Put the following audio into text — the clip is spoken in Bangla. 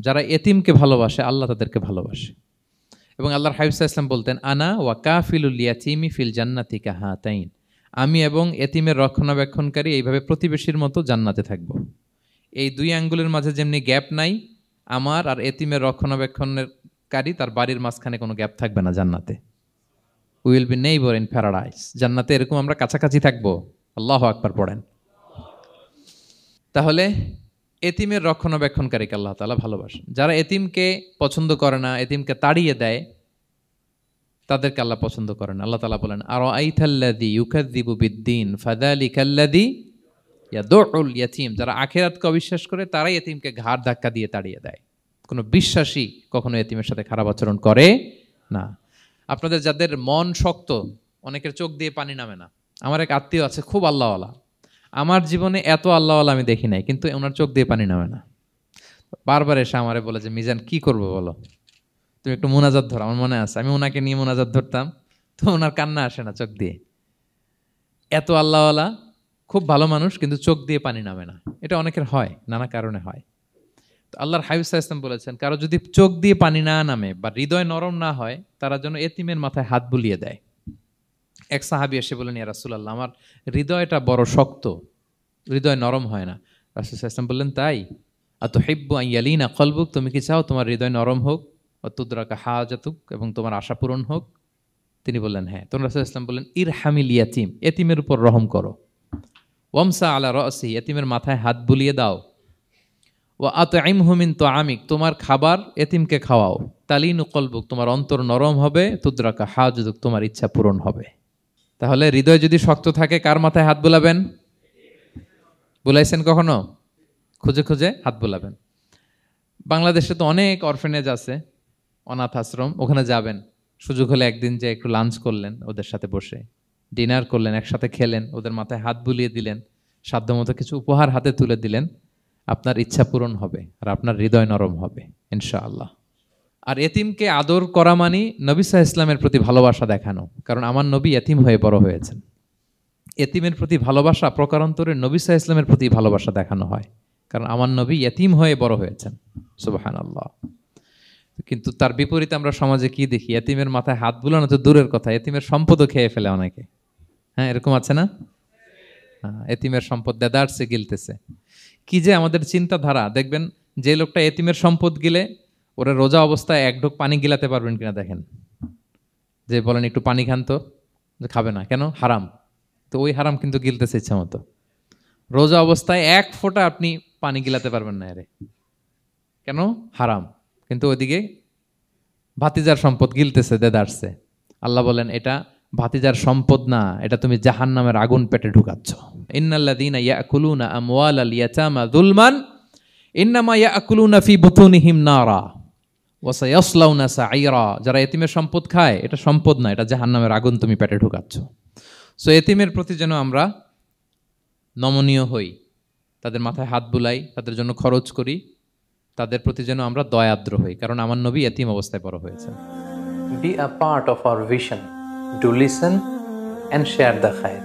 যারা এতিমকে ভালোবাসে আল্লাহ তাদেরকে ভালোবাসে। এবং আল্লাহর হাবিব সাল্লাল্লাহু আলাইহি ওয়াসাল্লাম বলতেন, আনা ওয়া কাফিলুল ইয়াতীমি ফিল জান্নাতি কাহাতাইন, আমি এবং এতিমের রক্ষণাবেক্ষণকারী এইভাবে প্রতিবেশীর মতো জান্নাতে থাকব। এই দুই আঙ্গুলের মাঝে যেমনি গ্যাপ নাই, আমার আর এতিমের রক্ষণাবেক্ষণকারী তার বাড়ির মাঝখানে কোনো গ্যাপ থাকবে না জান্নাতে। We will be neighbour in paradise. জান্নাতে এরকম আমরা কাছাকাছি থাকবো। আল্লাহু আকবার পড়েন। তাহলে এতিমের রক্ষণাবেক্ষণকারীকে আল্লাহ তাআলা ভালোবাসেন। যারা এতিমকে পছন্দ করে না, এতিমকে তাড়িয়ে দেয়, তাদেরকে আল্লাহ পছন্দ করেন। আল্লাহ তাআলা বলেন, আরাআইতাল্লাযী ইউকাযযিবু বিদ্দীন ফাযালিকাল্লাযী ইয়াদুউল ইয়াতীম। যারা আখিরাতকে অবিশ্বাস করে তারাই এতিমকে ঘাড় ধাক্কা দিয়ে তাড়িয়ে দেয়। কোনো বিশ্বাসী কখনো এতিমের সাথে খারাপ আচরণ করে না। আপনাদের যাদের মন শক্ত, অনেকের চোখ দিয়ে পানি নামে না। আমার এক আত্মীয় আছে খুব আল্লাহওয়ালা, আমার জীবনে এত আল্লাহওয়ালা আমি দেখি নাই, কিন্তু ওনার চোখ দিয়ে পানি নামে না। বারবার এসে আমারে বলে যে, মিজান কি করবো বলো, তুমি একটু মোনাজাত ধরো। আমার মনে আছে আমি ওনাকে নিয়ে মোনাজাত ধরতাম, তো ওনার কান্না আসে না চোখ দিয়ে। এত আল্লাহওয়ালা, খুব ভালো মানুষ, কিন্তু চোখ দিয়ে পানি নামে না। এটা অনেকের হয়, নানা কারণে হয়। তো আল্লাহর হাবিব সাল্লাল্লাহু আলাইহি ওয়াসাল্লাম বলেছেন, কারো যদি চোখ দিয়ে পানি না নামে বা হৃদয় নরম না হয়, তারা যেন এতিমের মাথায় হাত বুলিয়ে দেয়। এক সাহাবী এসে বলেন, ইয়া রাসূলুল্লাহ, আমার হৃদয়টা বড় শক্ত, হৃদয় নরম হয় না। রাসূল সাল্লাল্লাহু আলাইহি ওয়াসাল্লাম বললেন, তাই? আতুহিব্বু আন ইয়ালিনা কলবুক, তুমি কি চাও তোমার হৃদয় নরম হোক, ওয়া তুদরাকা হাজাতুক, এবং তোমার আশা পূরণ হোক? তিনি বললেন, হ্যাঁ। তখন রাসূল সাল্লাল্লাহু আলাইহি ওয়াসাল্লাম বললেন, ইরহামিল ইয়াতীম, এতিমের উপর রহম করো। ওয়ামসা আলা রাসি, এতিমের মাথায় হাত বুলিয়ে দাও। ওয়া আতইমহু মিন তুআমিক, তোমার খাবার এতিমকে খাওয়াও। তালিনু কলবুক, তোমার অন্তর নরম হবে। তুদরাকা হাজাতুক, তোমার ইচ্ছা পূরণ হবে। তাহলে হৃদয় যদি শক্ত থাকে, কার মাথায় হাত বুলাবেন? বুলাইছেন কখনো? খুঁজে খুঁজে হাত বুলাবেন। বাংলাদেশে তো অনেক অরফেনেজ আছে, অনাথ আশ্রম, ওখানে যাবেন। সুযোগ হলে একদিন যে একটু লাঞ্চ করলেন ওদের সাথে বসে, ডিনার করলেন, একসাথে খেলেন, ওদের মাথায় হাত বুলিয়ে দিলেন, সাধ্যমতো কিছু উপহার হাতে তুলে দিলেন, আপনার ইচ্ছা পূরণ হবে আর আপনার হৃদয় নরম হবে ইনশাআল্লাহ। আর এতিমকে আদর করা মানে নবী সাল্লাল্লাহু আলাইহি ওয়াসাল্লামের প্রতি ভালোবাসা দেখানো। কারণ আমার নবী এতিম হয়ে বড় হয়েছেন। এতিমের প্রতি ভালোবাসা প্রকারান্তরে নবী সাল্লাল্লাহু আলাইহি ওয়াসাল্লামের প্রতি ভালোবাসা দেখানো হয়, কারণ আমার নবী এতিম হয়ে বড় হয়েছেন। সুবহানাল্লাহ। কিন্তু তার বিপরীতে আমরা সমাজে কি দেখি? এতিমের মাথায় হাত বুলানো তো দূরের কথা, এতিমের সম্পদও খেয়ে ফেলে অনেকে। হ্যাঁ, এরকম আছে না? এতিমের সম্পদ দেদারসে গিলতেছে। কি যে আমাদের চিন্তাধারা! দেখবেন যে লোকটা এতিমের সম্পদ গিলে, ওরা রোজা অবস্থায় এক ঢোক পানি গিলাতে পারবেন কিনা দেখেন। যে বলেন একটু পানি খান তো, খাবে না কেন? হারাম। তো ওই হারাম কিন্তু গিলতেছে ইচ্ছা মতো। রোজা অবস্থায় এক ফোঁটা আপনি পানি গিলাতে পারবেন না, এরে কেন? হারাম। কিন্তু ওইদিকে ভাতিজার সম্পদ গিলতেছে দেদারসে। আল্লাহ বলেন, এটা ভাতিজার সম্পদ না, এটা তুমি জাহান্নামের আগুন পেটে ঢুকাচ্ছ। ইন্নাল্লাযীনা ইয়াকুলুনা আমওয়ালাল ইয়াতামা যুলমান ইন্নামা ইয়াকুলুনা ফি বুতুনিহিম নারা ওয়া সায়াসলাউনা সাঈরা। যারা এতিমের সম্পদ খায়, এটা সম্পদ না, এটা জাহান্নামের আগুন তুমি পেটে ঢুকাচ্ছ। সো এতিমের প্রতি যেন আমরা নমনীয় হই, তাদের মাথায় হাত বুলাই, তাদের জন্য খরচ করি, তাদের প্রতি যেন আমরা দয়াদ্র হই, কারণ আমার নবী এতিম অবস্থায় বড় হয়েছেন। Be a part of our vision. Do listen and share the khair.